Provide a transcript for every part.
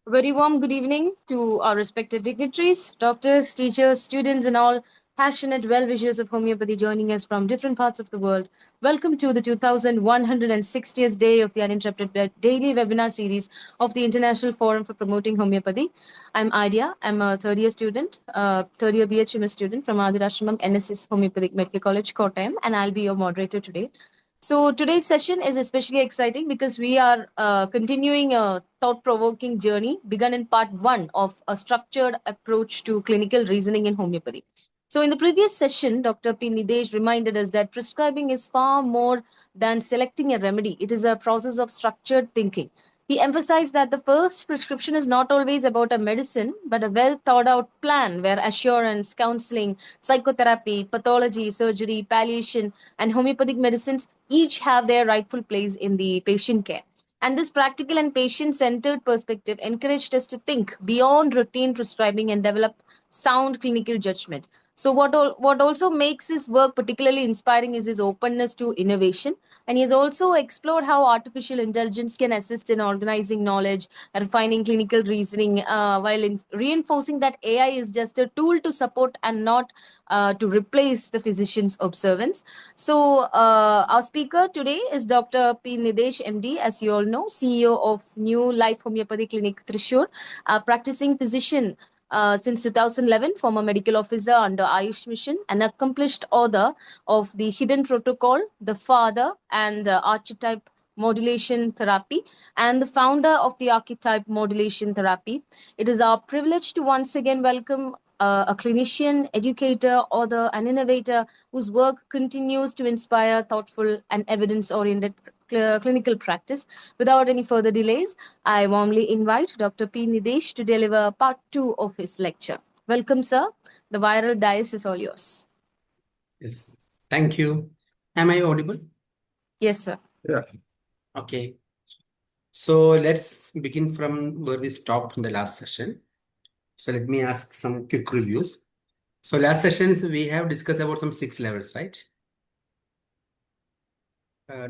A very warm good evening to our respected dignitaries, doctors, teachers, students, and all passionate well-wishers of homeopathy joining us from different parts of the world. Welcome to the 2160th day of the Uninterrupted Daily Webinar Series of the International Forum for Promoting Homeopathy. I'm Idea. I'm a third-year student, third-year BHMS student from Adhirashramam NSS Homeopathic Medical College, Kottayam, and I'll be your moderator today. So today's session is especially exciting because we are continuing a thought-provoking journey begun in part 1 of a structured approach to clinical reasoning in homeopathy. So in the previous session, Dr. P NIDHEESH reminded us that prescribing is far more than selecting a remedy. It is a process of structured thinking. He emphasized that the first prescription is not always about a medicine, but a well thought out plan where assurance, counseling, psychotherapy, pathology, surgery, palliation, and homeopathic medicines each have their rightful place in the patient care. And this practical and patient centered perspective encouraged us to think beyond routine prescribing and develop sound clinical judgment. So, what also makes his work particularly inspiring is his openness to innovation. And he has also explored how artificial intelligence can assist in organizing knowledge, refining clinical reasoning, while reinforcing that AI is just a tool to support and not to replace the physician's observance. So, our speaker today is Dr. P NIDHEESH MD, as you all know, CEO of New Life Homeopathy Clinic, Thrissur, practicing physician since 2011, former medical officer under Ayush Mission, an accomplished author of The Hidden Protocol, The Father, and Archetype Modulation Therapy, and the founder of the Archetype Modulation Therapy. It is our privilege to once again welcome a clinician, educator, author, and innovator whose work continues to inspire thoughtful and evidence-oriented clinical practice. Without any further delays, I warmly invite Dr. P NIDHEESH to deliver part 2 of his lecture. Welcome, sir. The viral dais is all yours. Yes. Thank you. Am I audible? Yes, sir. Yeah. Okay. So let's begin from where we stopped in the last session. So let me ask some quick reviews. So last sessions we have discussed about some 6 levels, right?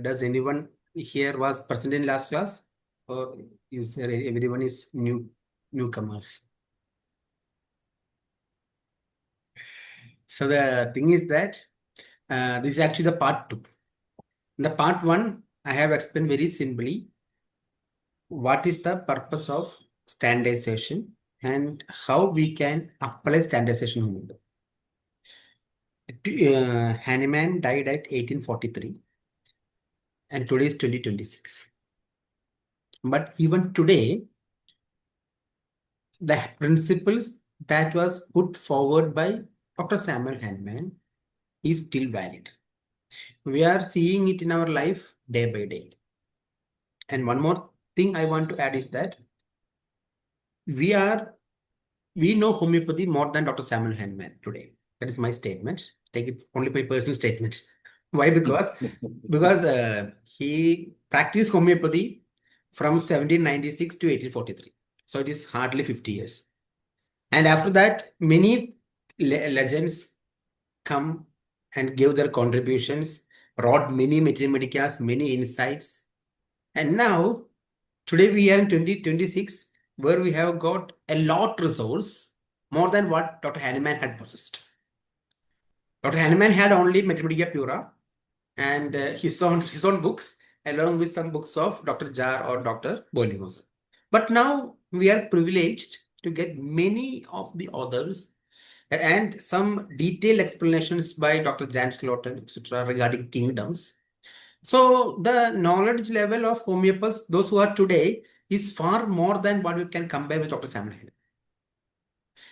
Does anyone here was present in last class, or is there everyone is newcomers? So the thing is that this is actually the part 2. In the part 1, I have explained very simply what is the purpose of standardization and how we can apply standardization method. Hahnemann died at 1843 and today is 2026. But even today, the principles that was put forward by Dr. Samuel Hahnemann is still valid. We are seeing it in our life day by day. And one more thing I want to add is that we know homeopathy more than Dr. Samuel Hahnemann today. That is my statement. Take it only by personal statement. Why? Because he practiced homeopathy from 1796 to 1843. So it is hardly 50 years. And after that, many legends come and gave their contributions, wrote many mathematicas, many insights. And now, today we are in 2026, where we have got a lot resource, more than what Dr. Hahnemann had possessed. Dr. Hahnemann had only Mathematica Pura and his own books, along with some books of Dr. Jar or Dr. Bollinger. But now we are privileged to get many of the authors and some detailed explanations by Dr. Jan Slotin, etc., regarding kingdoms. So the knowledge level of homeopaths, those who are today, is far more than what you can compare with Dr. Samuel Hahnemann,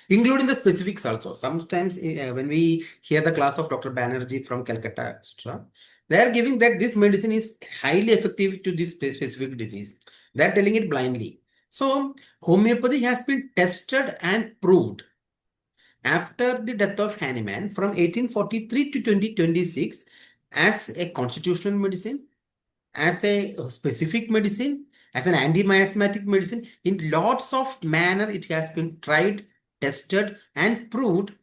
including the specifics also. Sometimes when we hear the class of Dr. Banerjee from Calcutta, etc., they are giving that this medicine is highly effective to this specific disease. They are telling it blindly. So homeopathy has been tested and proved after the death of Hahnemann from 1843 to 2026 as a constitutional medicine, as a specific medicine, as an anti-miasmatic medicine. In lots of manner it has been tried, tested and proved,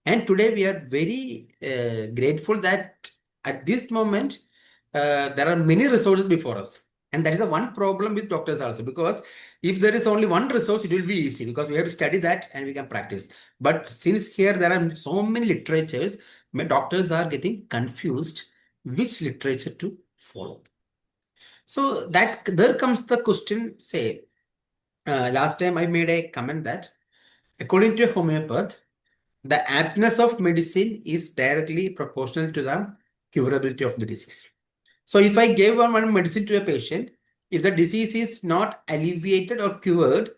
and today we are very grateful that at this moment there are many resources before us. And that is the one problem with doctors also, because if there is only one resource, it will be easy because we have to study that and we can practice. But since here there are so many literatures, doctors are getting confused which literature to follow. So that there comes the question, say, last time I made a comment that according to a homeopath, the aptness of medicine is directly proportional to the curability of the disease. So if I gave one medicine to a patient, if the disease is not alleviated or cured,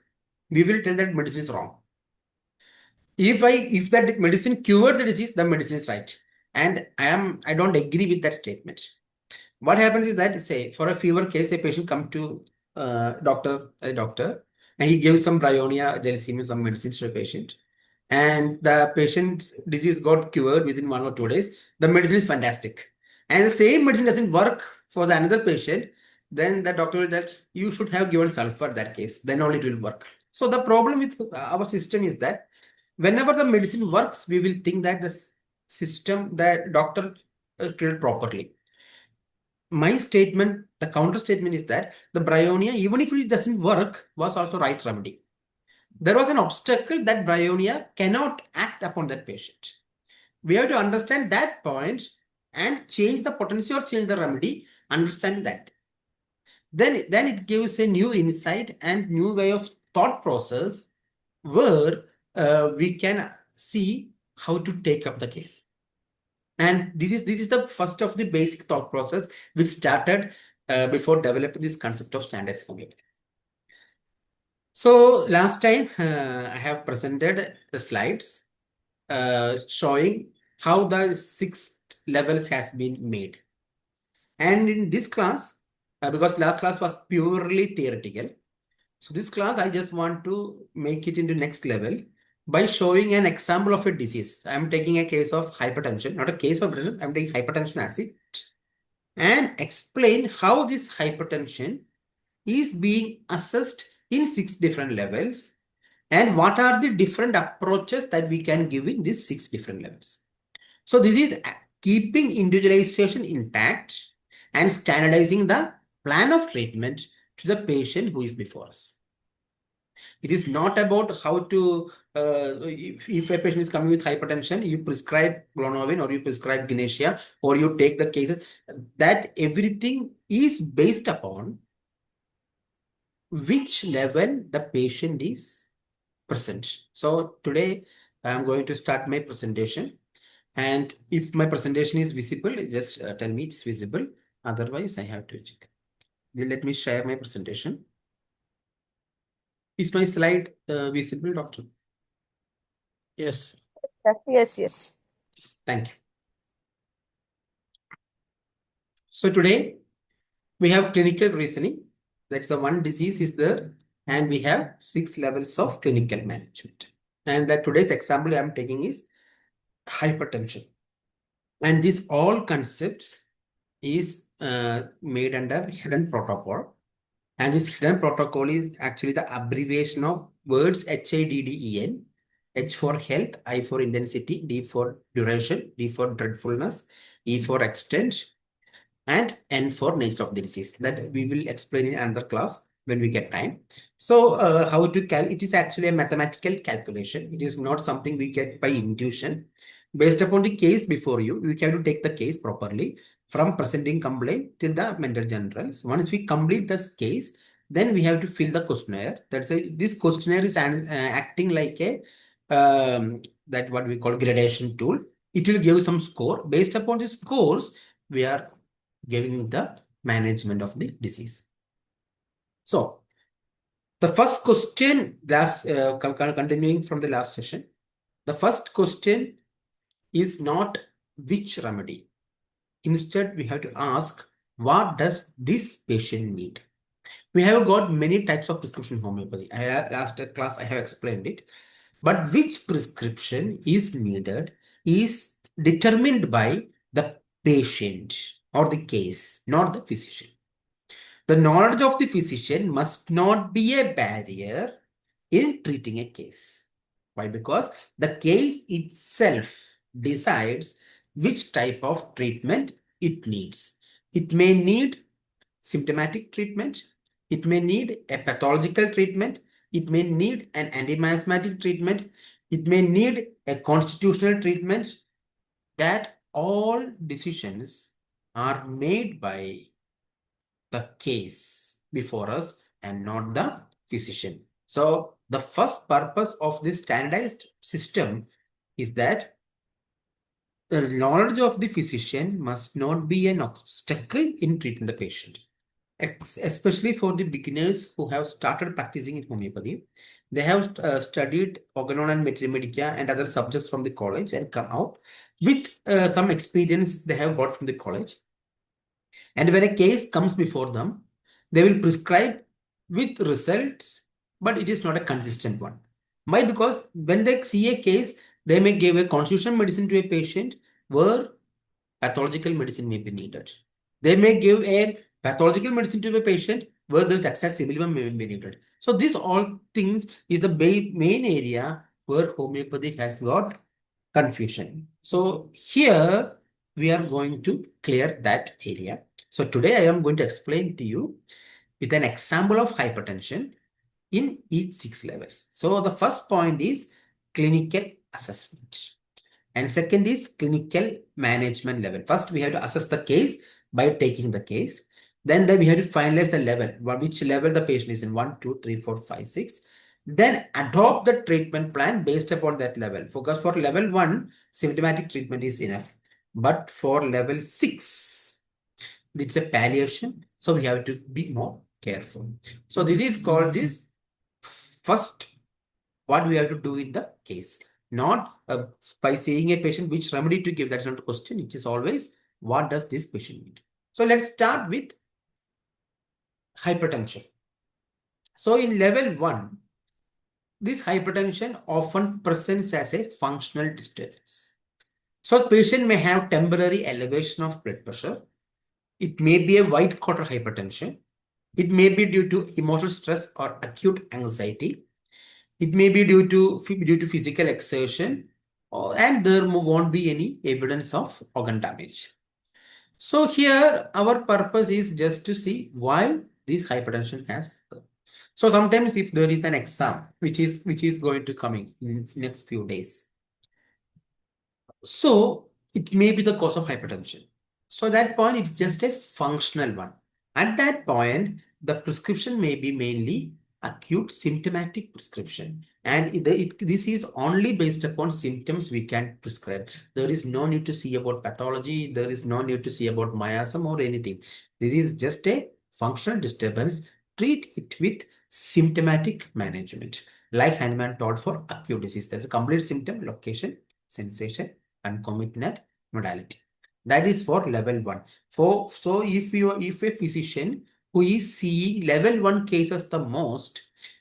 we will tell that medicine is wrong. If that medicine cured the disease, the medicine is right. And I don't agree with that statement. What happens is that, say, for a fever case, a patient come to a doctor, and he gives some bryonia, gelsemium, some medicines to a patient, and the patient's disease got cured within 1 or 2 days. The medicine is fantastic, and the same medicine doesn't work for the another patient. Then the doctor will that you should have given sulfur that case. Then only it will work. So the problem with our system is that whenever the medicine works, we will think that the system, the doctor treated properly. My statement, the counter statement is that the bryonia, even if it doesn't work, was also right remedy. There was an obstacle that bryonia cannot act upon that patient. We have to understand that point and change the potency or change the remedy, understand that. Then it gives a new insight and new way of thought process where we can see how to take up the case. And this is the first of the basic thought process which started before developing this concept of standardized homeopathy. So last time I have presented the slides showing how the 6 levels has been made. And in this class, because last class was purely theoretical, so this class I just want to make it into next level by showing an example of a disease. I'm taking a case of hypertension, not a case of hypertension, I'm taking hypertension as it, and explain how this hypertension is being assessed in 6 different levels and what are the different approaches that we can give in these 6 different levels. So this is keeping individualization intact and standardizing the plan of treatment to the patient who is before us. It is not about how to, if a patient is coming with hypertension, you prescribe glonovin or you prescribe Ganesha or you take the cases. That everything is based upon which level the patient is present. So today I am going to start my presentation. And if my presentation is visible, just tell me it's visible. Otherwise, I have to check. Let me share my presentation. Is my slide visible, doctor? Yes. Yes. Thank you. So today we have clinical reasoning. That's the one disease is there. And we have 6 levels of clinical management. And that today's example I'm taking is hypertension. And these all concepts is made under hidden protocol. And this hidden protocol is actually the abbreviation of words HIDDEN. H for health, I for intensity, D for duration, D for dreadfulness, E for extent, and N for nature of the disease. That we will explain in another class when we get time. So how to it is actually a mathematical calculation. It is not something we get by intuition. Based upon the case before you, you have to take the case properly from presenting complaint till the mental generals. Once we complete this case, then we have to fill the questionnaire. This questionnaire is acting like a that what we call gradation tool. It will give some score. Based upon the scores, we are giving the management of the disease. So the first question, continuing from the last session, the first question is not which remedy. Instead, we have to ask, what does this patient need? We have got many types of prescription homeopathy. Last class, I have explained it. But which prescription is needed is determined by the patient or the case, not the physician. The knowledge of the physician must not be a barrier in treating a case. Why? Because the case itself decides which type of treatment it needs. It may need symptomatic treatment. It may need a pathological treatment. It may need an anti-miasmatic treatment. It may need a constitutional treatment. That all decisions are made by the case before us and not the physician. So the first purpose of this standardized system is that the knowledge of the physician must not be an obstacle in treating the patient. Especially for the beginners who have started practicing in homeopathy. They have studied organon and materia medica and other subjects from the college and come out with some experience they have got from the college. And when a case comes before them, they will prescribe with results, but it is not a consistent one. Why? Because when they see a case, they may give a constitutional medicine to a patient where pathological medicine may be needed. They may give a pathological medicine to a patient where there's accessibility may be needed. So these all things is the main area where homeopathy has got confusion. So here we are going to clear that area. So today I am going to explain to you with an example of hypertension in each 6 levels. So the first point is clinical assessment. And second is clinical management level. First, we have to assess the case by taking the case. Then we have to finalize the level, which level the patient is in, 1, 2, 3, 4, 5, 6. Then adopt the treatment plan based upon that level. Focus for level 1, symptomatic treatment is enough. But for level 6, it's a palliation. So we have to be more careful. So this is called this first, what we have to do in the case. Not by saying a patient which remedy to give. That's not a question. It is always what does this patient need. So let's start with hypertension. So in level 1, this hypertension often presents as a functional disturbance. So patient may have temporary elevation of blood pressure. It may be a white collar hypertension. It may be due to emotional stress or acute anxiety. It may be due to physical exertion, and there won't be any evidence of organ damage. So here our purpose is just to see why this hypertension has. So sometimes if there is an exam which is going to coming in next few days, so it may be the cause of hypertension. So at that point it's just a functional one. At that point the prescription may be mainly acute symptomatic prescription, and this is only based upon symptoms we can prescribe. There is no need to see about pathology. There is no need to see about miasm or anything. This is just a functional disturbance. Treat it with symptomatic management, like Hahnemann taught for acute disease. There's a complete symptom, location, sensation, concomitant modality. That is for level 1. So if a physician who is seeing level 1 cases the most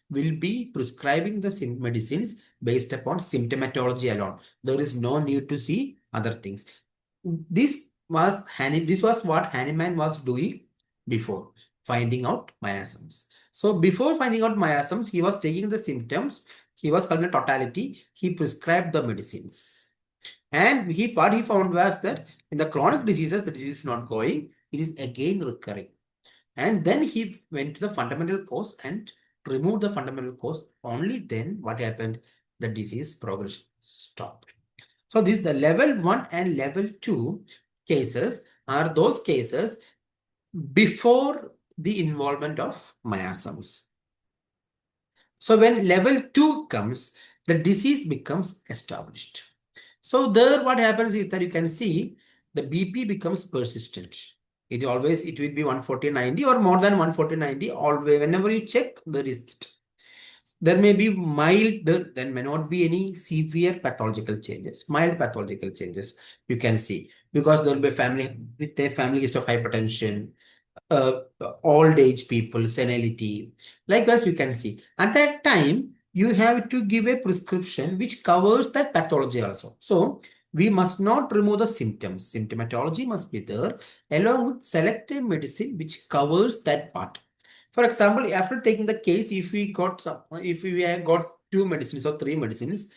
will be prescribing the medicines based upon symptomatology alone. There is no need to see other things. This was what Hahnemann was doing before finding out miasms. So before finding out miasms, he was taking the symptoms. He was calling the totality. He prescribed the medicines. And what he found was that in the chronic diseases, the disease is not going. It is again recurring. And then he went to the fundamental cause and removed the fundamental cause. Only then what happened? The disease progression stopped. So this the level 1 and level 2 cases are those cases before the involvement of miasms. So when level 2 comes, the disease becomes established. So there what happens is that you can see the BP becomes persistent. It will be 140/90 or more than 140/90. Always, whenever you check, there may be mild, there may not be any severe pathological changes. Mild pathological changes you can see, because there will be family with a family history of hypertension, old age people, senility. Likewise, you can see at that time you have to give a prescription which covers that pathology also. So we must not remove the symptoms. Symptomatology must be there along with selective medicine which covers that part. For example, after taking the case, if we have got 2 medicines or 3 medicines,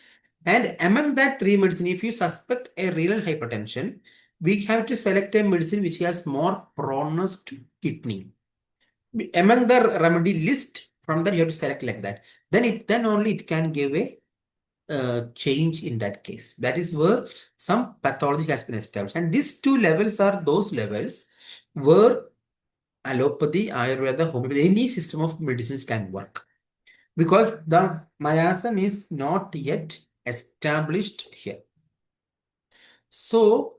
and among that 3 medicine, if you suspect a renal hypertension, we have to select a medicine which has more proneness to kidney. among the remedy list, from that you have to select like that. Then only it can give a change in that case. That is where some pathology has been established. And these two levels are those levels where allopathy, Ayurveda, homeopathy, any system of medicines can work. Because the miasm is not yet established here. So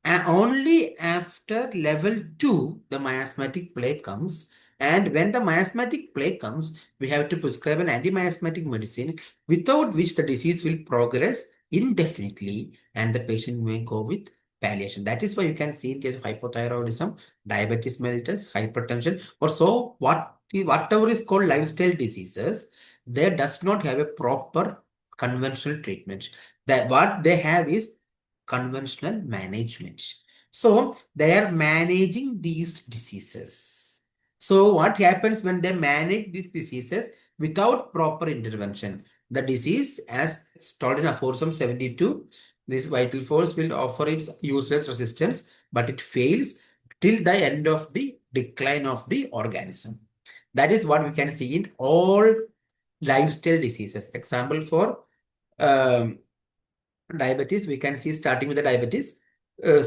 only after level 2, the miasmatic plague comes. And when the miasmatic plague comes, we have to prescribe an anti-miasmatic medicine, without which the disease will progress indefinitely and the patient may go with palliation. That is why you can see in case of hypothyroidism, diabetes mellitus, hypertension, or so whatever is called lifestyle diseases, they does not have a proper conventional treatment. That what they have is conventional management. So they are managing these diseases. So what happens when they manage these diseases without proper intervention? The disease, as told in aphorism 72, this vital force will offer its useless resistance, but it fails till the end of the decline of the organism. That is what we can see in all lifestyle diseases. Example for um, diabetes, we can see starting with the diabetes, uh,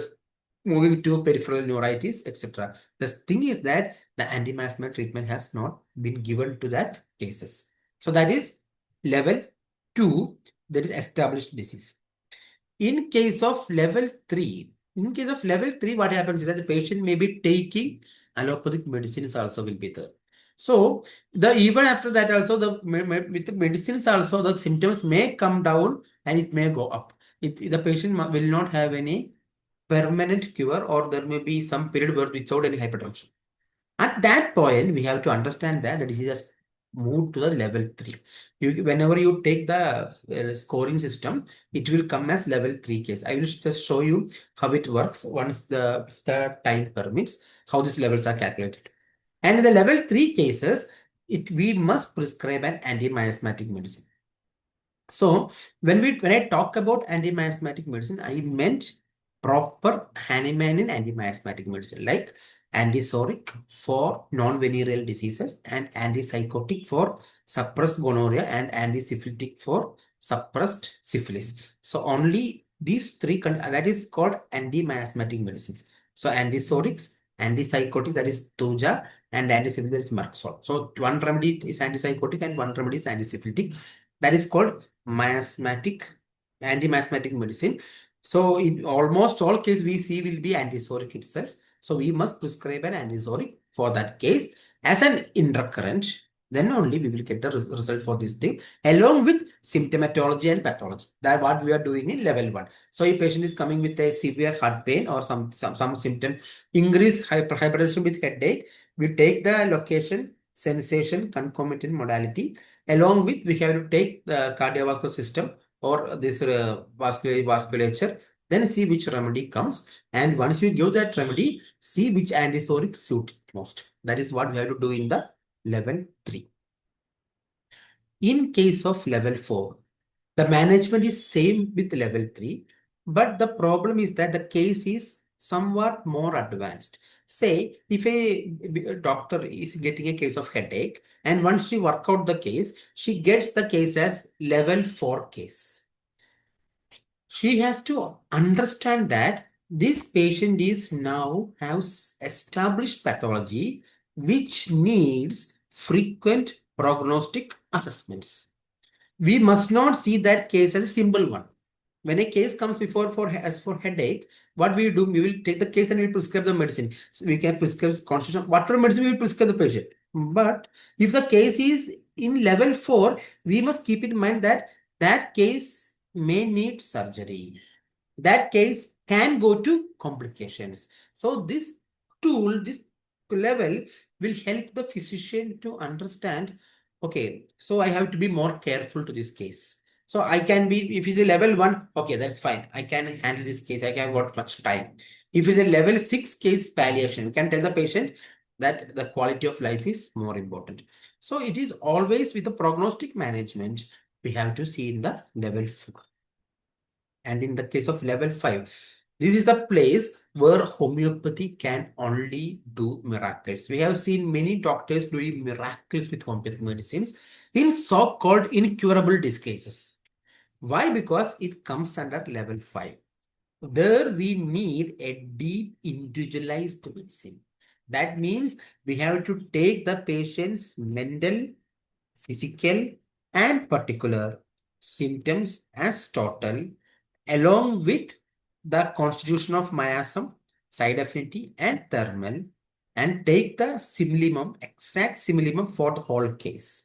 moving to peripheral neuritis, etc. The thing is that the anti-miasma treatment has not been given to that cases. So that is level 2, that is established disease. In case of level 3, what happens is that the patient may be taking allopathic medicines also will be there. So even after that also with the medicines also the symptoms may come down and it may go up. The patient will not have any permanent cure, or there may be some period where without any hypertension. At that point, we have to understand that the disease has moved to the level 3. Whenever you take the scoring system, it will come as level 3 case. I will just show you how it works once the time permits, how these levels are calculated. And in the level 3 cases, we must prescribe an anti-miasmatic medicine. So when I talk about anti-miasmatic medicine, I meant proper Hahnemannian anti-miasmatic medicine, like antipsoric for non-venereal diseases and antipsychotic for suppressed gonorrhea and antisyphilitic for suppressed syphilis. So only these three, that is called anti-miasmatic medicines. So antipsorics, antipsychotics, that is Tuja, and antisyphilitic, that is Merxol. So one remedy is antipsychotic and one remedy is antisyphilitic. That is called anti-miasmatic medicine. So in almost all cases we see will be antipsoric itself. So we must prescribe an antipsoric for that case as an intercurrent. Then only we will get the result for this thing along with symptomatology and pathology. That what we are doing in level 1. So if patient is coming with a severe heart pain or some symptom, increased hypertension with headache, we take the location, sensation, concomitant modality. Along with, we have to take the cardiovascular system or this vasculature, then see which remedy comes. And once you give that remedy, see which antipsoric suit most. That is what we have to do in the level 3. In case of level 4, the management is same with level 3, but the problem is that the case is somewhat more advanced. Say, if a doctor is getting a case of headache, and once she work out the case, she gets the case as level 4 case. She has to understand that this patient is now has established pathology which needs frequent prognostic assessments. We must not see that case as a simple one. When a case comes before as for headache, what we do, we will take the case and we prescribe the medicine. So we can prescribe constitution, whatever medicine we will prescribe the patient. But if the case is in level 4, we must keep in mind that that case may need surgery. That case can go to complications. So this tool, this level will help the physician to understand, okay, so I have to be more careful to this case. So I can be, if it's a level 1, okay, that's fine. I can handle this case. I can got much time. If it's a level 6 case palliation, we can tell the patient that the quality of life is more important. So it is always with the prognostic management, we have to see in the level 4. And in the case of level 5, this is the place where homeopathy can only do miracles. We have seen many doctors doing miracles with homeopathic medicines in so-called incurable diseases. Why? Because it comes under level 5. There we need a deep individualized medicine. That means we have to take the patient's mental, physical, and particular symptoms as total, along with the constitution of miasm, side affinity, and thermal, and take the simillimum, exact simillimum for the whole case.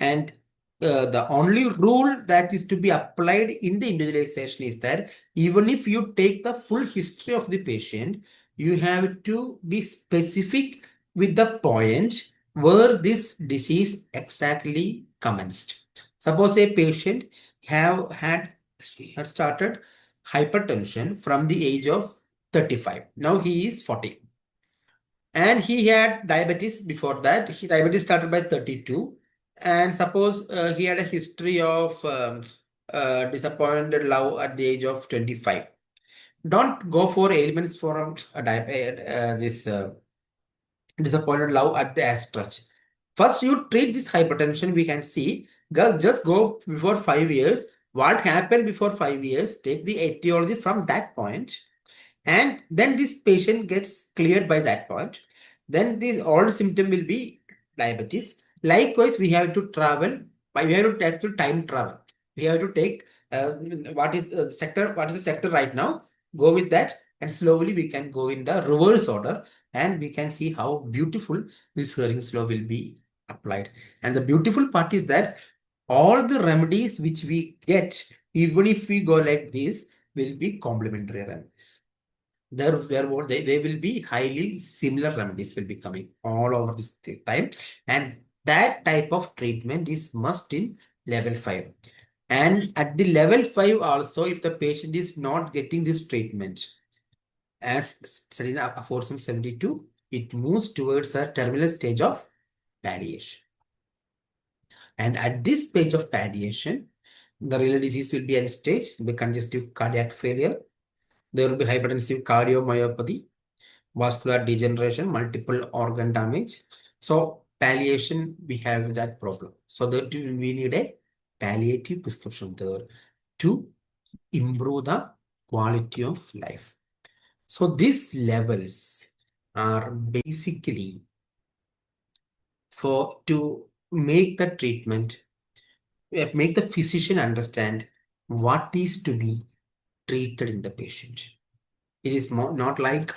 And the only rule that is to be applied in the individualization is that even if you take the full history of the patient, you have to be specific with the point where this disease exactly commenced. Suppose a patient had started hypertension from the age of 35. Now he is 40. And he had diabetes before that. Diabetes started by 32. And suppose he had a history of disappointed love at the age of 25. Don't go for ailments for this disappointed love at the stretch. First, you treat this hypertension. We can see, girl, just go before 5 years. What happened before 5 years? Take the etiology from that point, and then this patient gets cleared by that point. Then this old symptom will be diabetes. Likewise, we have to travel. We have to actually time travel. We have to take what is the sector? What is the sector right now? Go with that, and slowly we can go in the reverse order, and we can see how beautiful this hearing slow will be applied. And the beautiful part is that all the remedies which we get, even if we go like this, will be complementary remedies. They will be highly similar remedies will be coming all over this time, and that type of treatment is must in level 5. And at the level 5 also, if the patient is not getting this treatment, as studied in aforementioned 72, it moves towards a terminal stage of palliation. And at this stage of palliation, the renal disease will be end stage, will be congestive cardiac failure, there will be hypertensive cardiomyopathy, vascular degeneration, multiple organ damage. So palliation, we have that problem. So that we need a palliative prescription there to improve the quality of life. So these levels are basically to make the treatment, make the physician understand what is to be treated in the patient. It is not like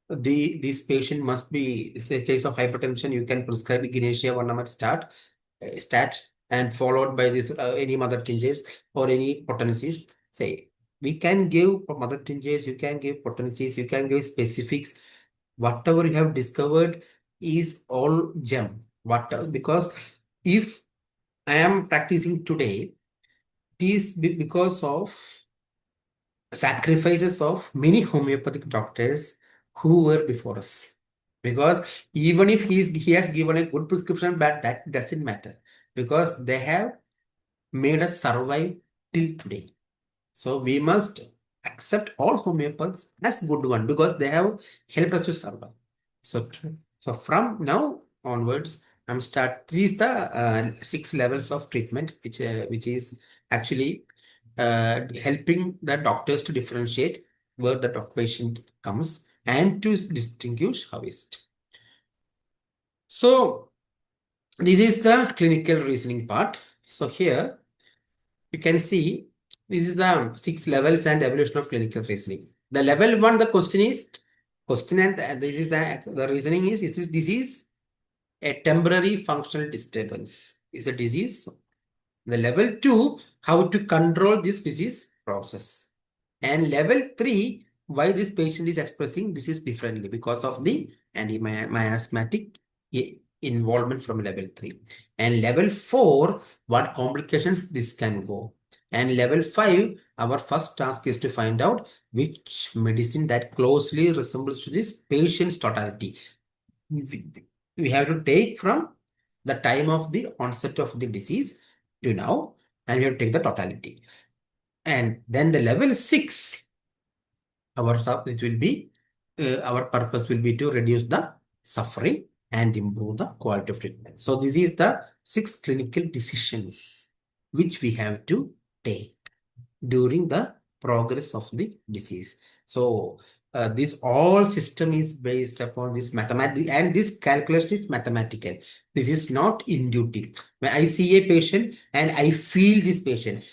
this patient must be, in the case of hypertension, you can prescribe echinacea 1 hour stat, and followed by this any mother tinctures or any potencies. Say, we can give mother tinctures, you can give potencies, you can give specifics. Whatever you have discovered is all gem. Because if I am practicing today, it is because of sacrifices of many homeopathic doctors who were before us. Because even if he has given a good prescription, but that doesn't matter, because they have made us survive till today. So we must accept all homeopaths as good one, because they have helped us to survive. So from now onwards, these are the 6 levels of treatment, which is actually helping the doctors to differentiate where the patient comes and to distinguish how is it. So this is the clinical reasoning part. So here you can see this is the 6 levels and evolution of clinical reasoning. The level 1, the question and this is the reasoning is this disease a temporary functional disturbance? Is a disease? The level 2, how to control this disease process. And level 3, why this patient is expressing disease differently because of the anti-miasmatic involvement from level 3. And level 4, what complications this can go. And level 5, our first task is to find out which medicine that closely resembles to this patient's totality. We have to take from the time of the onset of the disease to now, and we have to take the totality. And then the level 6, it will be our purpose will be to reduce the suffering and improve the quality of treatment. So this is the 6 clinical decisions which we have to take during the progress of the disease. So this all system is based upon this mathematics, and this calculation is mathematical. This is not intuitive. When I see a patient and I feel this patient,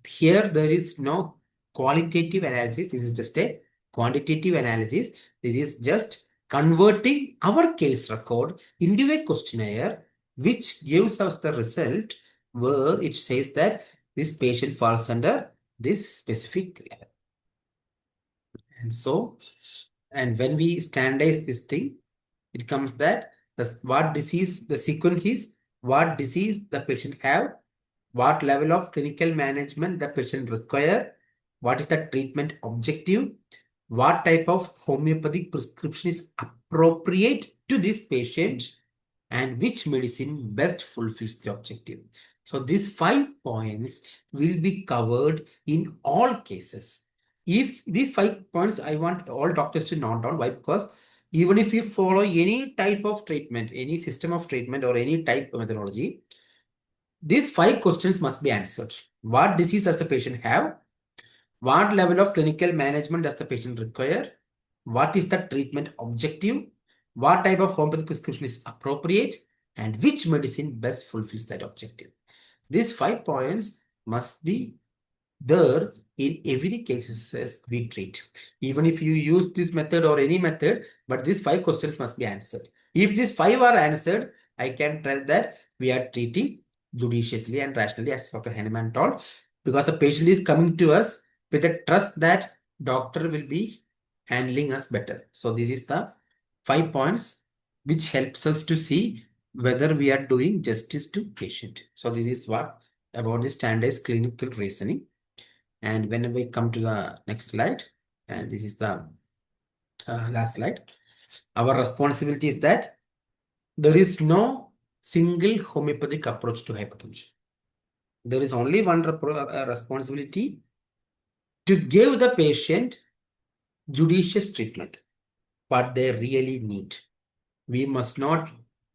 here there is no qualitative analysis. This is just a quantitative analysis. This is just converting our case record into a questionnaire which gives us the result where it says that this patient falls under this specific level. And so, and when we standardize this thing, it comes that what disease, the sequence is what disease the patient have, what level of clinical management the patient require, what is the treatment objective, what type of homeopathic prescription is appropriate to this patient, and which medicine best fulfills the objective. So these 5 points will be covered in all cases. If these 5 points, I want all doctors to note down. Why? Because even if you follow any type of treatment, any system of treatment or any type of methodology, these 5 questions must be answered. What disease does the patient have? What level of clinical management does the patient require? What is the treatment objective? What type of homeopathic prescription is appropriate? And which medicine best fulfills that objective? These 5 points must be there in every cases we treat. Even if you use this method or any method, but these 5 questions must be answered. If these 5 are answered, I can tell that we are treating judiciously and rationally, as Dr. Henneman told, because the patient is coming to us with a trust that doctor will be handling us better. So this is the 5 points which helps us to see whether we are doing justice to patient. So this is what about the standardized clinical reasoning. And when we come to the next slide, and this is the last slide, our responsibility is that there is no single homeopathic approach to hypertension. There is only one responsibility to give the patient judicious treatment, what they really need. We must not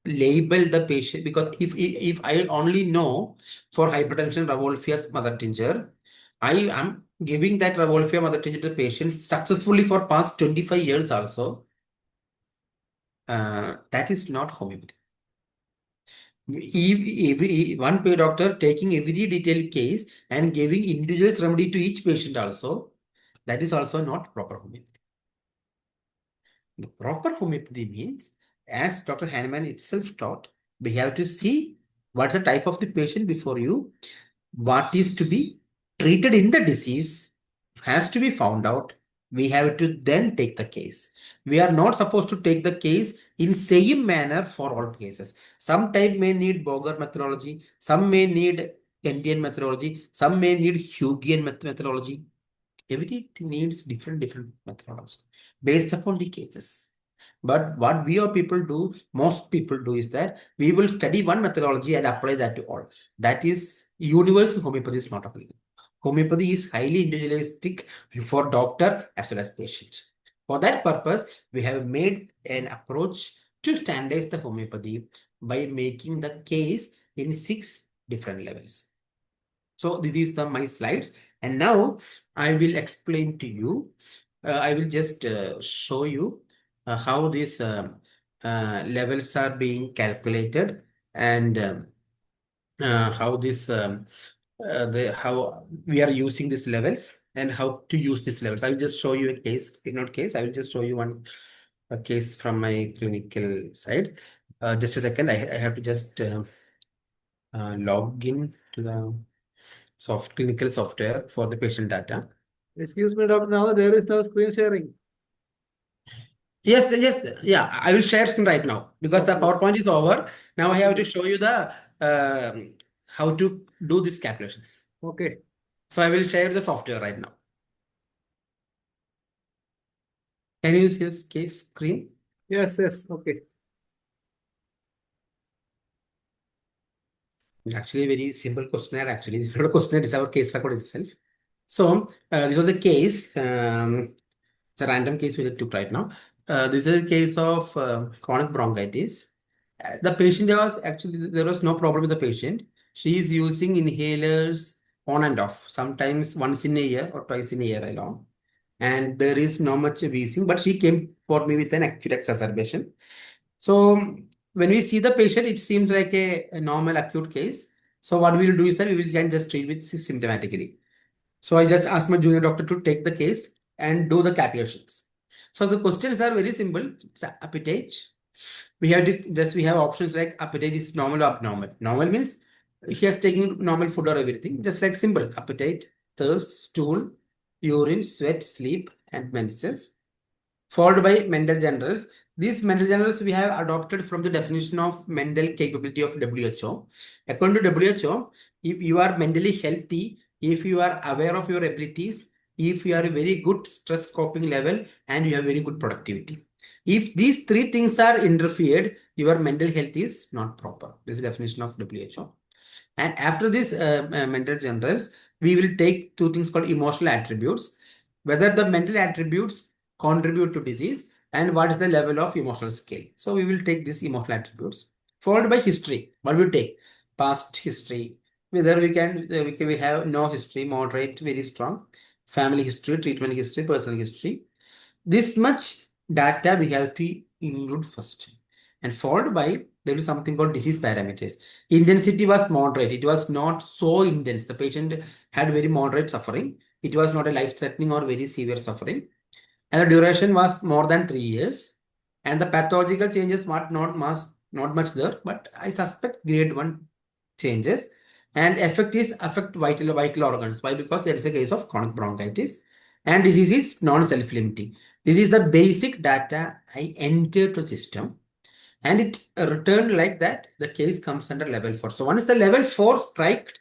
label the patient, because if I only know for hypertension Revolfia's mother tincture, I am giving that Revolfia mother tincture to the patient successfully for past 25 years also. That is not homeopathy. If one pay doctor taking every detailed case and giving individual remedy to each patient also, that is also not proper homeopathy. The proper homeopathy means, as Dr. Hahnemann itself taught, we have to see what's the type of the patient before you, what is to be treated in the disease has to be found out. We have to then take the case. We are not supposed to take the case in same manner for all cases. Some type may need Boger methodology, some may need Indian methodology, some may need Hugian methodology. Everything needs different methodology based upon the cases. But what we or people do, most people do, is that we will study one methodology and apply that to all. That is universal homeopathy is not applicable. Homeopathy is highly individualistic for doctor as well as patient. For that purpose, we have made an approach to standardize the homeopathy by making the case in 6 different levels. So this is my slides, and now I will explain to you. I will just show you how these levels are being calculated, and how this how we are using these levels and how to use these levels. I will just show you a case, not case. I will just show you a case from my clinical side. Just a second. I have to just log in to the clinical software for the patient data. Excuse me, doctor. Now there is no screen sharing. Yes, yeah. I will share screen right now because the Okay. PowerPoint is over. Now I have to show you the how to do these calculations. Okay. So I will share the software right now. Can you see this case screen? Yes. Okay. Actually, a very simple questionnaire. Actually, this is not a questionnaire, it's our case record itself. So this was a case. It's a random case we took right now. this is a case of chronic bronchitis. The patient was actually, there was no problem with the patient. She is using inhalers on and off, sometimes once in a year or twice in a year alone. And there is no much wheezing, but she came for me with an acute exacerbation. So when we see the patient, it seems like a normal acute case. So what we will do is that we will can just treat with symptomatically. So I just asked my junior doctor to take the case and do the calculations. So the questions are very simple. It's appetite. We have options like appetite is normal or abnormal. Normal means he has taken normal food or everything. Just like simple appetite, thirst, stool, urine, sweat, sleep, and menses. Followed by mental generals. These mental generals we have adopted from the definition of mental capability of WHO. According to WHO, if you are mentally healthy, if you are aware of your abilities, if you are a very good stress coping level, and you have very good productivity. If these three things are interfered, your mental health is not proper. This is the definition of WHO. And after this mental generals, we will take two things called emotional attributes, whether the mental attributes contribute to disease and what is the level of emotional scale. So we will take these emotional attributes, followed by history. What we take? Past history, whether we have no history, moderate, very strong, family history, treatment history, personal history. This much data we have to include first, and followed by there is something called disease parameters. Intensity was moderate. It was not so intense. The patient had very moderate suffering. It was not a life-threatening or very severe suffering. And the duration was more than 3 years. And the pathological changes were not much there, but I suspect grade 1 changes. And affect vital organs. Why? Because there is a case of chronic bronchitis. And disease is non-self-limiting. This is the basic data I entered to system. And it returned like that. The case comes under level 4. So once the level 4 strike,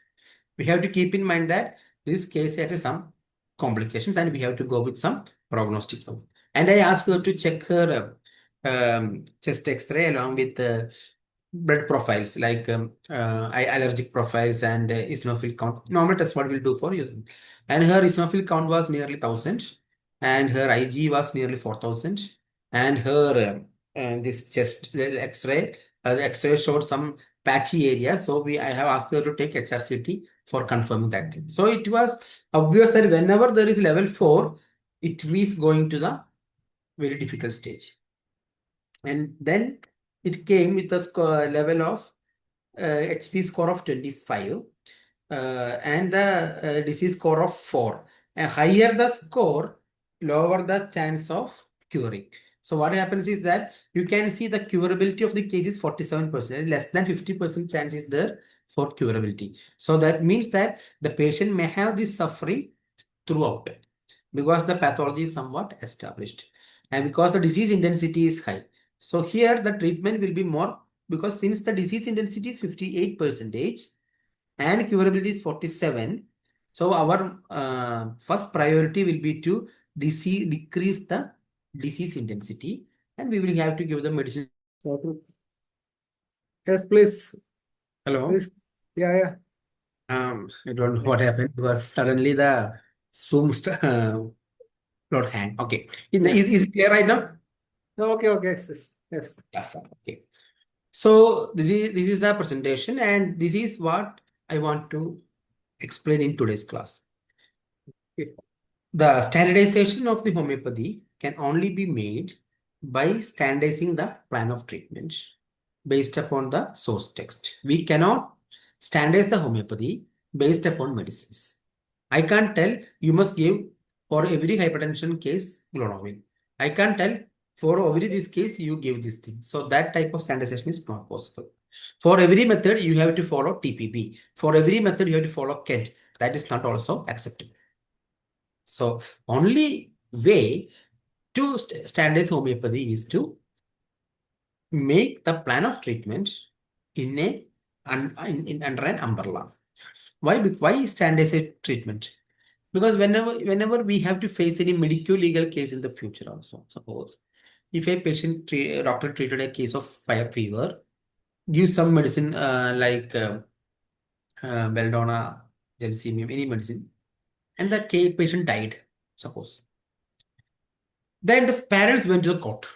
we have to keep in mind that this case has some complications and we have to go with some prognostic. And I asked her to check her chest x-ray along with blood profiles like allergic profiles and eosinophil count. Normal test what we'll do for you. And her eosinophil count was nearly 1,000 and her IG was nearly 4,000 and her this chest x-ray, the x-ray showed some patchy area. So I have asked her to take HRCT for confirming that thing. So it was obvious that whenever there is level 4, it is going to the very difficult stage. And then it came with a level of HP score of 25 and the disease score of 4. And higher the score, lower the chance of curing. So what happens is that you can see the curability of the case is 47%. Less than 50% chance is there for curability. So that means that the patient may have this suffering throughout because the pathology is somewhat established and because the disease intensity is high. So here the treatment will be more because since the disease intensity is 58% and curability is 47. So our first priority will be to decrease the disease intensity and we will have to give the medicine. Yes, please. Hello. Please. Yeah. I don't know what happened because suddenly the Zoom not hang. Okay. Is it clear right now? Okay. Yes. Yes. Okay. So this is a presentation and this is what I want to explain in today's class. Okay. The standardization of the homeopathy can only be made by standardizing the plan of treatment based upon the source text. We cannot standardize the homeopathy based upon medicines. I can't tell you must give for every hypertension case glonowin. I can't tell for every this case you give this thing. So that type of standardization is not possible. For every method you have to follow TPP. For every method you have to follow Kent. That is not also acceptable. So only way to standardize homeopathy is to make the plan of treatment in under an umbrella. Why standardized treatment? Because whenever we have to face any medical legal case in the future also, suppose if a doctor treated a case of fever, give some medicine like Belladonna, Gelsemium, any medicine, and the patient died, suppose. Then the parents went to the court,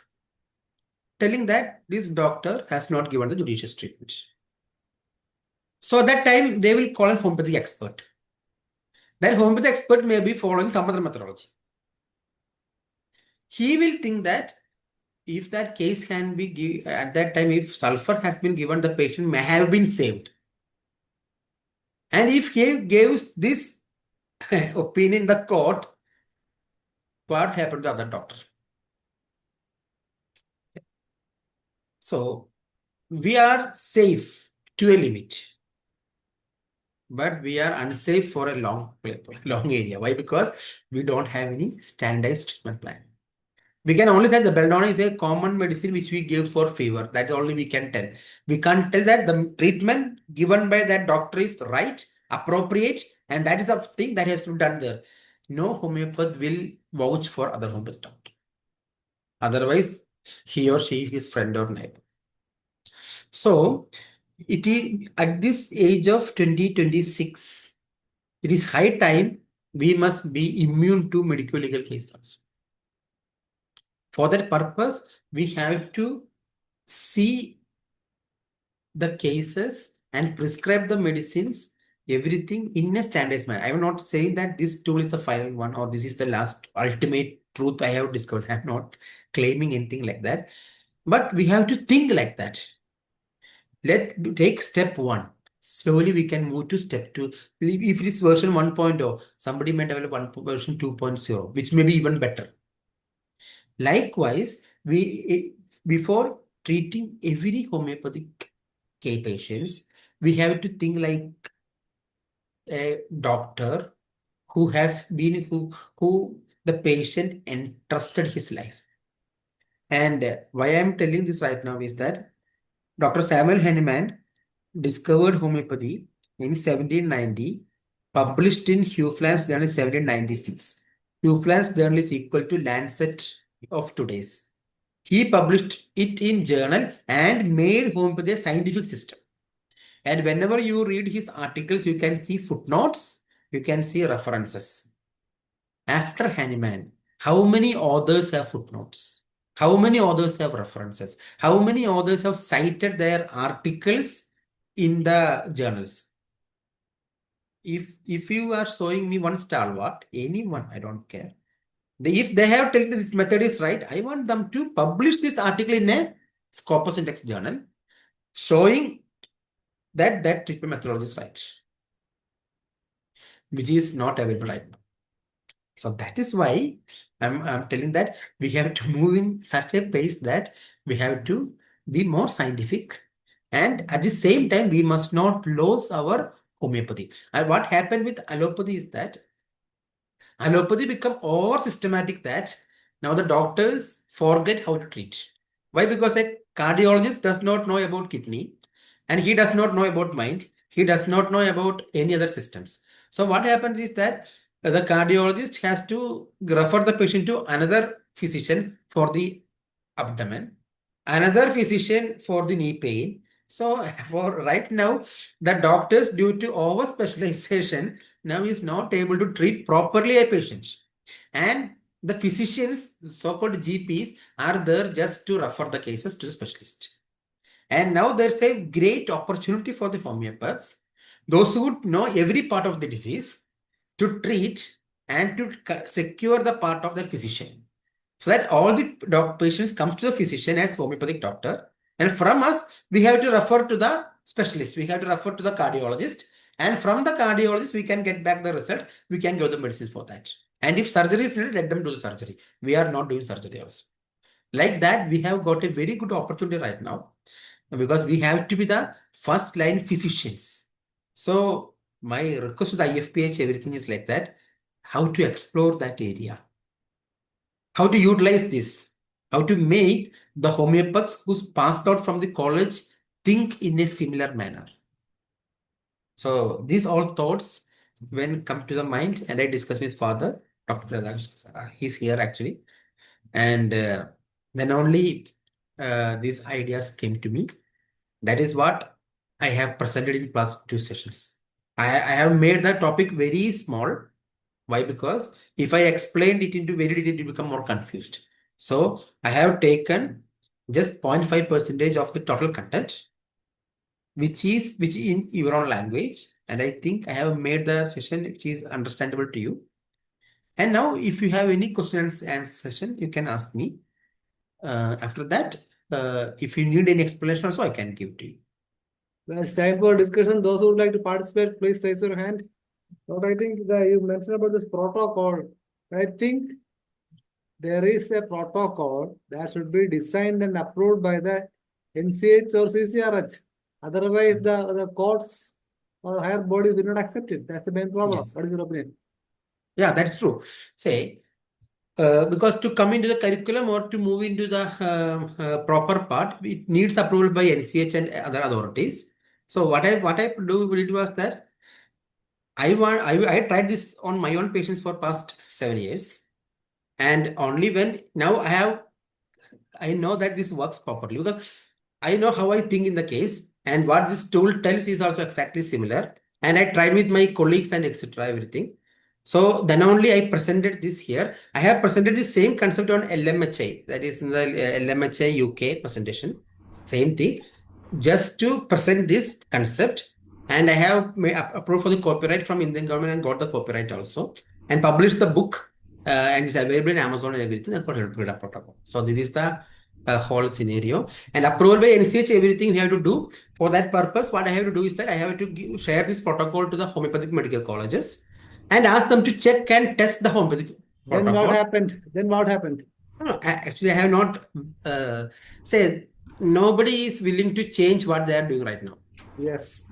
telling that this doctor has not given the judicious treatment. So at that time, they will call a homeopathy expert. That homeopathy expert may be following some other methodology. He will think that if that case can be at that time, if sulfur has been given, the patient may have been saved. And if he gives this opinion in the court, what happened to the other doctor? So we are safe to a limit, but we are unsafe for a long area. Why? Because we don't have any standardized treatment plan. We can only say the belladonna is a common medicine which we give for fever. That's only we can tell. We can't tell that the treatment given by that doctor is right, appropriate, and that is the thing that has to be done there. No homeopath will vouch for other homeopathic doctor. Otherwise, he or she is his friend or neighbor. So, it is at this age of 2026, it is high time we must be immune to medical legal cases. For that purpose, we have to see the cases and prescribe the medicines, everything in a standardized manner. I am not saying that this tool is the final one or this is the last ultimate truth I have discovered. I am not claiming anything like that. But we have to think like that. Let's take step 1. Slowly we can move to step 2. If it is version 1.0, somebody may develop version 2.0, which may be even better. Likewise, before treating every homeopathic patients, we have to think like a doctor who has been who the patient entrusted his life. And why I'm telling this right now is that Dr. Samuel Hahnemann discovered homeopathy in 1790, published in Huefland's Journal in 1796. Huefland's Journal is equal to Lancet of today's. He published it in journal and made homeopathy a scientific system. And whenever you read his articles, you can see footnotes, you can see references. After Hahnemann, how many authors have footnotes? How many authors have references? How many authors have cited their articles in the journals? If you are showing me one stalwart, anyone, I don't care. If they have taken this method is right, I want them to publish this article in a Scopus Index journal showing that treatment methodology is right, which is not available right now. So that is why I'm telling that we have to move in such a pace that we have to be more scientific, and at the same time we must not lose our homeopathy. And what happened with allopathy is that allopathy become over systematic that now the doctors forget how to treat. Why? Because a cardiologist does not know about kidney and he does not know about mind. He does not know about any other systems. So what happens is that the cardiologist has to refer the patient to another physician for the abdomen, another physician for the knee pain. So for right now, the doctors, due to over specialization, now is not able to treat properly a patient. And the physicians, so-called GPs, are there just to refer the cases to the specialist. And now there's a great opportunity for the homeopaths, those who know every part of the disease, to treat and to secure the part of the physician. So that all the patients comes to the physician as homeopathic doctor. And from us, we have to refer to the specialist. We have to refer to the cardiologist. And from the cardiologist, we can get back the result. We can give the medicine for that. And if surgery is needed, let them do the surgery. We are not doing surgery also. Like that, we have got a very good opportunity right now because we have to be the first line physicians. So my request to the IFPH, everything is like that. How to explore that area? How to utilize this? How to make the homeopaths who's passed out from the college think in a similar manner? So these all thoughts when come to the mind, and I discuss with father, Dr. Radhakrishnan. He's here actually. And then only these ideas came to me. That is what I have presented in +2 sessions. I have made the topic very small. Why? Because if I explained it into very detail, it will become more confused. So I have taken just 0.5% of the total content, which in your own language. And I think I have made the session which is understandable to you. And now if you have any questions and session, you can ask me. After that, if you need any explanation also, I can give to you. Well, it's time for discussion. Those who would like to participate, please raise your hand. But I think that you mentioned about this protocol. I think there is a protocol that should be designed and approved by the NCH or CCRH. Otherwise, the courts or higher bodies will not accept it. That's the main problem. Yes. What is your opinion? Yeah, that's true. Say, because to come into the curriculum or to move into the proper part, it needs approval by NCH and other authorities. So what I did was that I tried this on my own patients for past 7 years, and only when now I know that this works properly because I know how I think in the case, and what this tool tells is also exactly similar. And I tried with my colleagues and etc. everything. So then only I presented this here. I have presented the same concept on LMHI, that is in the LMHI UK presentation. Same thing, just to present this concept. And I have approved for the copyright from Indian government and got the copyright also, and published the book, and it's available in Amazon and everything. And got a protocol. So this is the whole scenario. And approval by NCH, everything we have to do. For that purpose, what I have to do is that I have to share this protocol to the homeopathic medical colleges and ask them to check and test the homeopathic Then protocol. what happened? Then what happened? No, actually, I have not said nobody is willing to change what they are doing right now. Yes.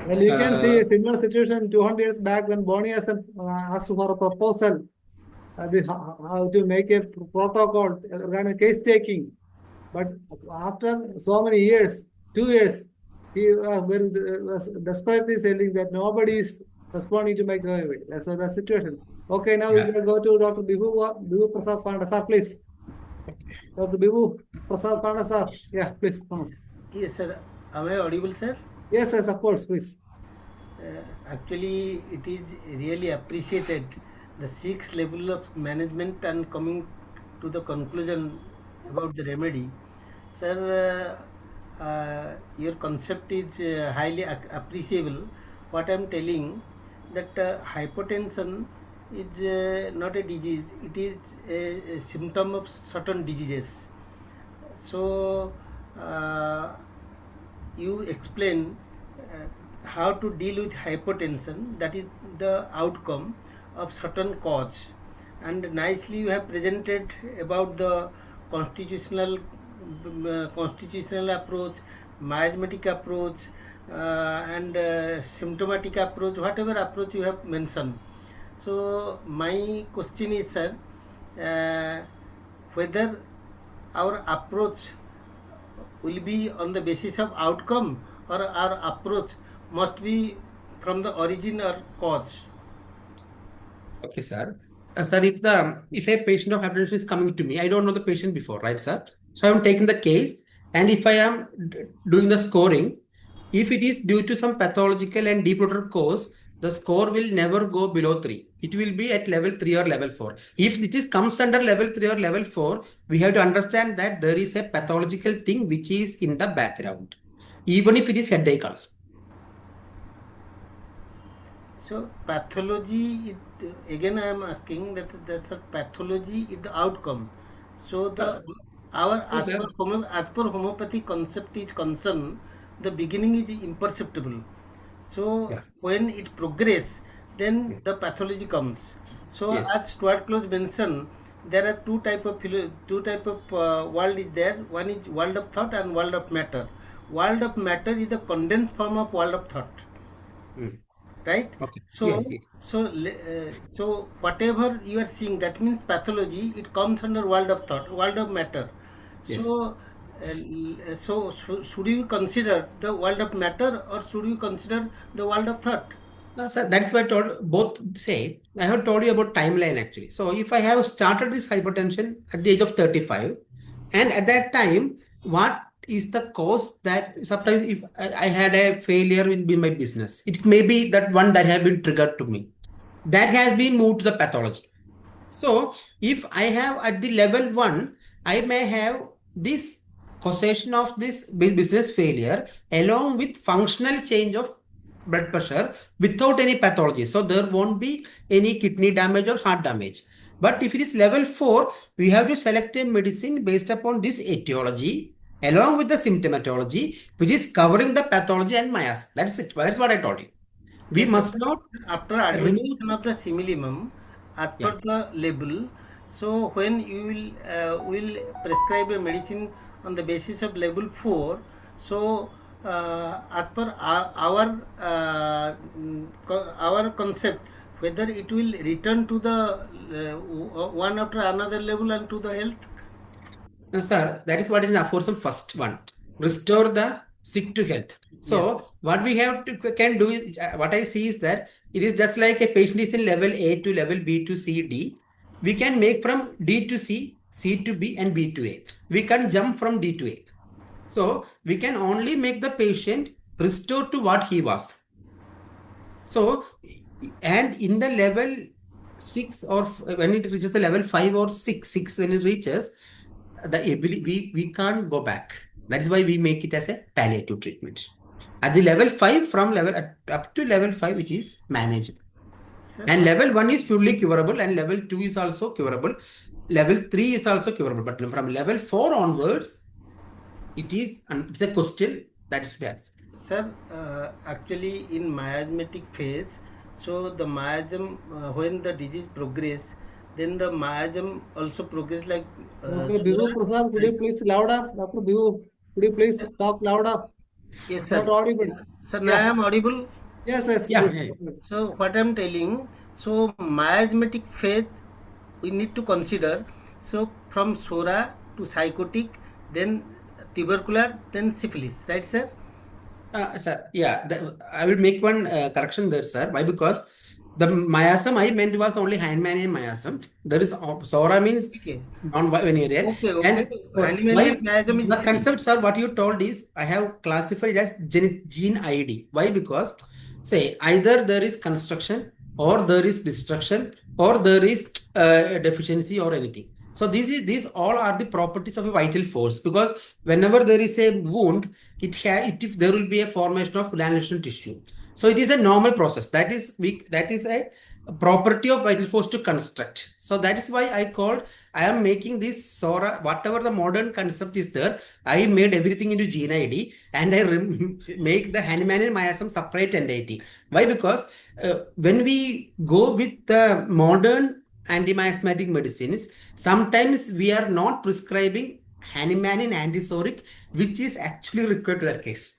Well, you can see a similar situation 200 years back when Boni has asked for a proposal, how to make a protocol, run a case taking. But after so many years, 2 years, he was desperately saying that nobody is responding to my query. That's the situation. Okay, now we will go to Dr. Bibu Prasad Panda, sir, please. Dr. Bibu Prasad Panda, sir. Yeah, please come on. Yes, sir. Am I audible, sir? Yes, yes, of course, please. Actually, it is really appreciated the 6 level of management and coming to the conclusion about the remedy. Sir, your concept is highly appreciable. What I am telling that hypertension is not a disease, it is a symptom of certain diseases. So you explain how to deal with hypertension, that is the outcome of certain cause, and nicely you have presented about the constitutional approach, miasmatic approach, and symptomatic approach, whatever approach you have mentioned. So my question is, sir, whether our approach will be on the basis of outcome or our approach must be from the origin or cause. Okay, sir. Sir, if a patient of hypertension is coming to me, I don't know the patient before, right, sir? So I'm taking the case, and if I am doing the scoring, if it is due to some pathological and deep-rooted cause, the score will never go below 3. It will be at level 3 or level 4. If it is comes under level 3 or level 4, we have to understand that there is a pathological thing which is in the background, even if it is headache also. So pathology, again I am asking that there's a pathology is the outcome. So as per homeopathy concept is concerned, the beginning is imperceptible. So when it progresses, then the pathology comes. So as Stuart Close mentioned, there are two type of world is there. One is world of thought and world of matter. World of matter is the condensed form of world of thought. Right? Okay. So so whatever you are seeing, that means pathology, it comes under world of thought, world of matter. So so should you consider the world of matter or should you consider the world of thought? No, sir, that's what both say. I have told you about timeline actually. So if I have started this hypertension at the age of 35, and at that time, what is the cause that sometimes if I had a failure in my business, it may be that one that has been triggered to me. That has been moved to the pathology. So if I have at the level 1, I may have this causation of this business failure along with functional change of blood pressure without any pathology. So there won't be any kidney damage or heart damage. But if it is level 4, we have to select a medicine based upon this etiology along with the symptomatology, which is covering the pathology and miasm. That's it. That's what I told you. We Yes, must sir. not After remove. administration of the similimum, as Yeah. per the label, so when you will prescribe a medicine on the basis of level 4, so as per our concept, whether it will return to the one after another level and to the health. No, sir, that is what is the aforesaid first one. Restore the sick to health. So Yes. what we have to can do is what I see is that it is just like a patient is in level A to level B to C, D. We can make from D to C, C to B, and B to A. We can jump from D to A. So we can only make the patient restore to what he was. So, and in the level 6 or when it reaches the level 5 or 6 when it reaches, the ability we can't go back. That is why we make it as a palliative treatment. At the level 5, from level up to level 5, it is manageable. Sir, And level 1 is fully curable, and level 2 is also curable. Level 3 is also curable, but from level 4 onwards, it's a question that is to be answered. Sir, actually in miasmatic phase, so the miasm, when the disease progress, then the miasm also progress like Dr. Bivu Prasad, could you please louder? Dr. Bivu, could you please talk louder? yes, sir. Not audible. Sir, now I am audible. Yes, yes, Yeah, good. yeah. So what I am telling, so miasmatic phase we need to consider. So from SORA to psychotic, then tubercular, then syphilis, right, sir? Sir, yeah, I will make one correction there, sir. Why? Because the miasm I meant was only Hindmanian miasm. There is Sora means Okay. non-venereal. Okay, And Hindmanian why miasm is the concept, sir, what you told is I have classified as gene ID. Why? Because say either there is construction or there is destruction or there is deficiency or anything. So these all are the properties of a vital force, because whenever there is a wound, if there will be a formation of granulation tissue. So it is a normal process. That is a property of vital force to construct. So that is why I am making this SORA, whatever the modern concept is there, I made everything into gene ID, and I make the Hahnemann miasm separate entity. Why? Because when we go with the modern anti-miasmatic medicines, sometimes we are not prescribing Hahnemann antisoric, which is actually required to that case.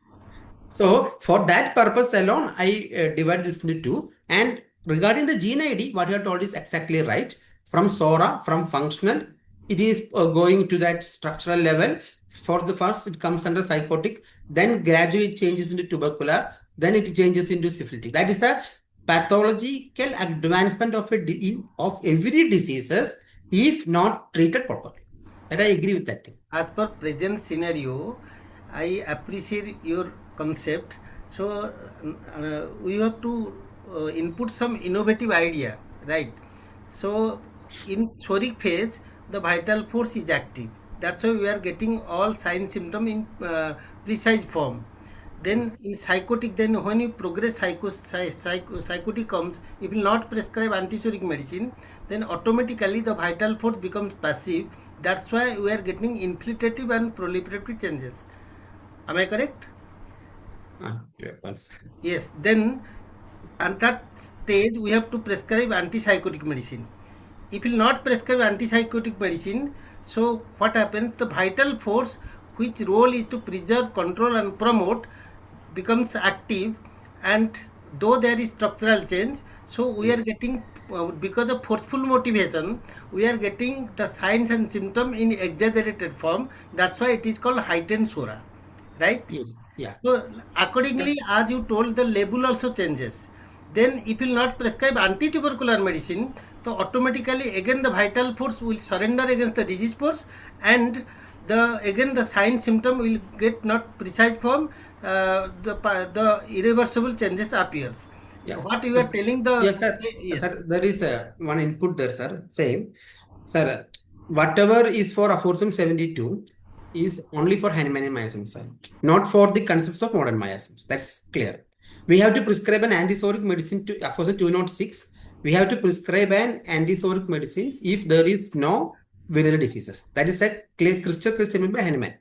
So for that purpose alone, I divide this into two. And regarding the gene ID, what you have told is exactly right. From SORA, from functional, it is going to that structural level. For the first, it comes under psychotic, then gradually it changes into tubercular, then it changes into syphilitic. That is a pathological advancement of every diseases if not treated properly. That I agree with that thing. as per present scenario, I appreciate your concept. So we have to input some innovative idea, right? So in soric phase, the vital force is active. That's why we are getting all sign symptom in precise form. Then in psychotic, then when you progress psychotic comes, if you not prescribe antisoric medicine, then automatically the vital force becomes passive. That's why we are getting infiltrative and proliferative changes. Am I correct? Yes. Then at that stage we have to prescribe antipsychotic medicine. If you not prescribe antipsychotic medicine, so what happens? The vital force, which role is to preserve, control and promote, becomes active, and though there is structural change, so we are getting because of forceful motivation, we are getting the signs and symptom in exaggerated form. That's why it is called heightened SORA, right? Yes. Yeah. So accordingly, as you told, the label also changes. Then if you will not prescribe anti-tubercular medicine, so automatically again the vital force will surrender against the disease force, and the sign symptom will get not precise form. The irreversible changes appears. Yeah. What you are telling the Yes, sir. yes. Sir, there is one input there, sir. Same. Sir, whatever is for aphorism 72 is only for Hahnemannian miasms, sir. Not for the concepts of modern miasms. That's clear. We have to prescribe an antisoric medicine to aphorism 206. We have to prescribe an antisoric medicine if there is no venereal diseases. That is a clear crystal clear statement by Hahnemann.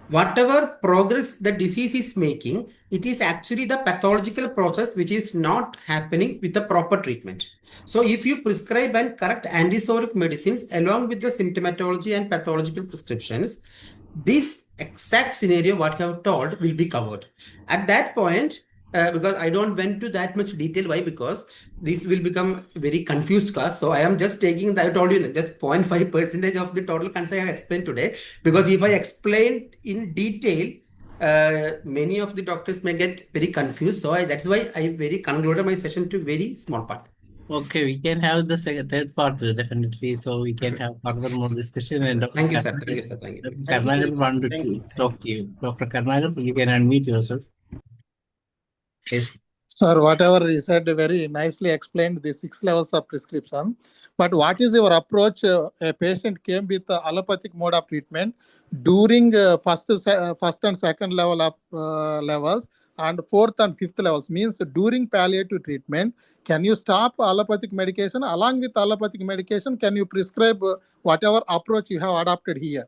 Whatever progress the disease is making, it is actually the pathological process which is not happening with the proper treatment. So if you prescribe and correct antisoric medicines along with the symptomatology and pathological prescriptions, this exact scenario what you have told will be covered. At that point, because I don't went to that much detail. Why? Because this will become very confused class. So I am just taking, I told you, just 0.5% of the total concept I have explained today. Because if I explain in detail, many of the doctors may get very confused. So that's why I very concluded my session to very small part. Okay, we can have the third part definitely. So we can have further more discussion. And Dr. Thank you, sir. Thank you, sir. Thank you. Dr. Thank you. Karnagal wanted Thank to you. talk to you. Dr. Karnagal, you can unmute yourself. Yes. Sir, whatever you said, very nicely explained the 6 levels of prescription. But what is your approach? A patient came with the allopathic mode of treatment during first and second level of levels and fourth and fifth levels. Means during palliative treatment, can you stop allopathic medication? Along with allopathic medication, can you prescribe whatever approach you have adopted here?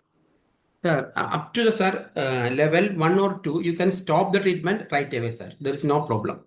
Sir, up to the level 1 or 2, you can stop the treatment right away, sir. There is no problem.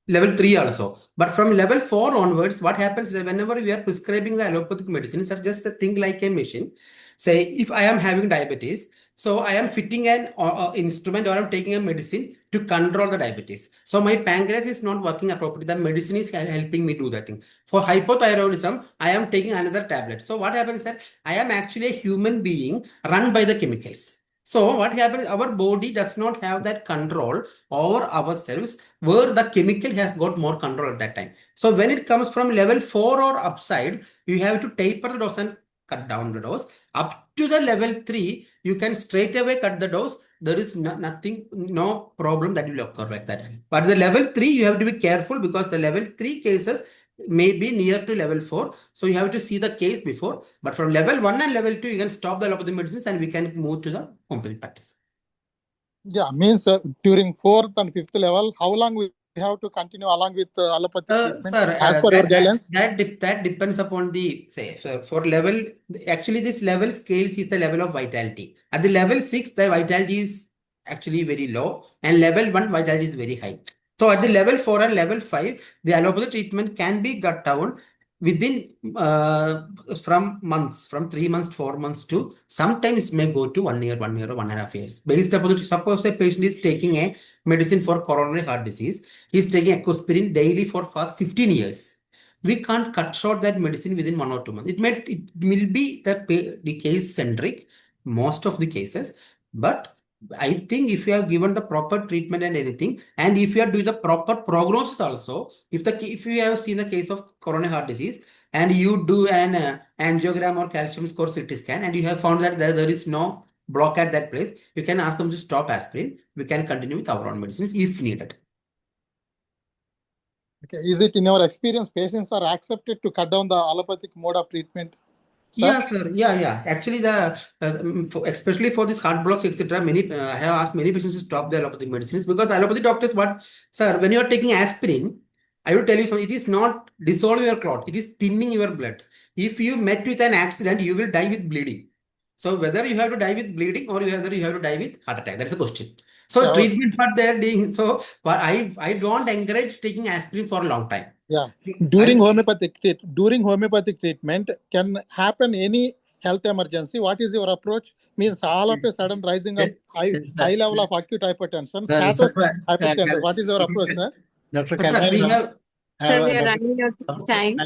Level 3 also. But from level 4 onwards, what happens is that whenever we are prescribing the allopathic medicines, are just a thing like a machine. Say, if I am having diabetes, so I am fitting an instrument or I'm taking a medicine to control the diabetes. So my pancreas is not working appropriately. The medicine is helping me do that thing. For hypothyroidism, I am taking another tablet. So what happens is that I am actually a human being run by the chemicals. So what happens, our body does not have that control over ourselves where the chemical has got more control at that time. So when it comes from level 4 or upside, you have to taper the dose and cut down the dose. Up to the level 3, you can straight away cut the dose. There is nothing, no problem that will occur like that. But the level 3, you have to be careful because the level 3 cases may be near to level 4. So you have to see the case before. But from level 1 and level 2, you can stop the allopathic medicines and we can move to the homeopathic practice. Yeah, means during fourth and fifth level, how long we have to continue along with allopathic treatment? Sir, as per your guidelines? that depends upon the, say, for level, actually this level scales is the level of vitality. At the level 6, the vitality is actually very low and level 1 vitality is very high. So at the level 4 and level 5, the allopathic treatment can be cut down within from months, from 3 months, 4 months to sometimes may go to 1 year or 1.5 years. Based upon the, suppose a patient is taking a medicine for coronary heart disease, he's taking ecospirin daily for past 15 years. We can't cut short that medicine within 1 or 2 months. It will be the case centric, most of the cases, but I think if you have given the proper treatment and anything, and if you are doing the proper prognosis also, if you have seen the case of coronary heart disease and you do an angiogram or calcium score CT scan and you have found that there is no block at that place, you can ask them to stop aspirin. We can continue with our own medicines if needed. Okay. Is it in your experience patients are accepted to cut down the allopathic mode of treatment? Sir? Yeah, sir. Yeah. Actually, especially for these heart blocks, etc. I have asked many patients to stop the allopathic medicines because the allopathic doctors, sir, when you are taking aspirin, I will tell you something. It is not dissolving your clot. It is thinning your blood. If you met with an accident, you will die with bleeding. So whether you have to die with bleeding or whether you have to die with heart attack, that's a question. So Yeah, treatment what they are doing. So I don't encourage taking aspirin for a long time. Yeah. During homeopathic treatment, can happen any health emergency? What is your approach? Means all of a sudden rising up high level of acute hypertension, status hypertension. What is your approach, sir? Dr. Sir, we have. Sir, we are running out of time.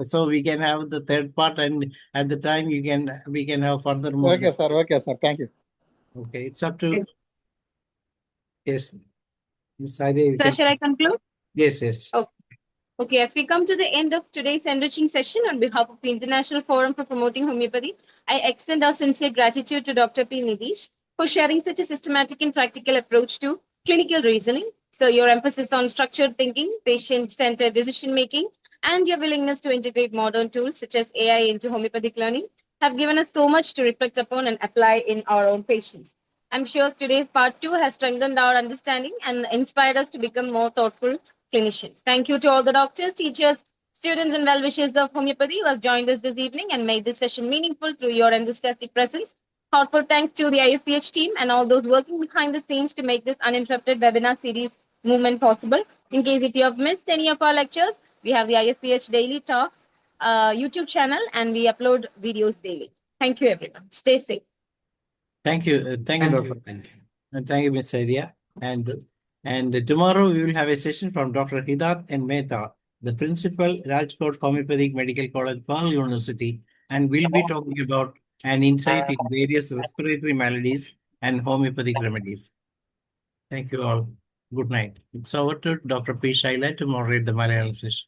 So we can have the third part, and at the time we can have further more. Okay, sir. Okay, sir. Thank you. Okay, it's up to yes. Ms. Saide, Sir, shall I conclude? Yes. Okay, as we come to the end of today's enriching session, on behalf of the International Forum for Promoting Homeopathy, I extend our sincere gratitude to Dr. P NIDHEESH for sharing such a systematic and practical approach to clinical reasoning. So your emphasis on structured thinking, patient-centered decision-making, and your willingness to integrate modern tools such as AI into homeopathic learning have given us so much to reflect upon and apply in our own patients. I'm sure today's part 2 has strengthened our understanding and inspired us to become more thoughtful clinicians. Thank you to all the doctors, teachers, students, and well-wishers of homeopathy who has joined us this evening and made this session meaningful through your enthusiastic presence. Heartfelt thanks to the IFPH team and all those working behind the scenes to make this uninterrupted webinar series movement possible. In case if you have missed any of our lectures, we have the IFPH Daily Talks YouTube channel and we upload videos daily. Thank you, everyone. Stay safe. Thank you. Thank you, Doctor. Thank you. And thank you, Ms. Aria. And tomorrow we will have a session from Dr. Hidat N. Mehta, the principal, Rajkot Homeopathic Medical College, Pearl University, and we'll be talking about an insight in various respiratory maladies and homeopathic remedies. Thank you all. Good night. It's over to Dr. P. Shaila to moderate the Malayalam session.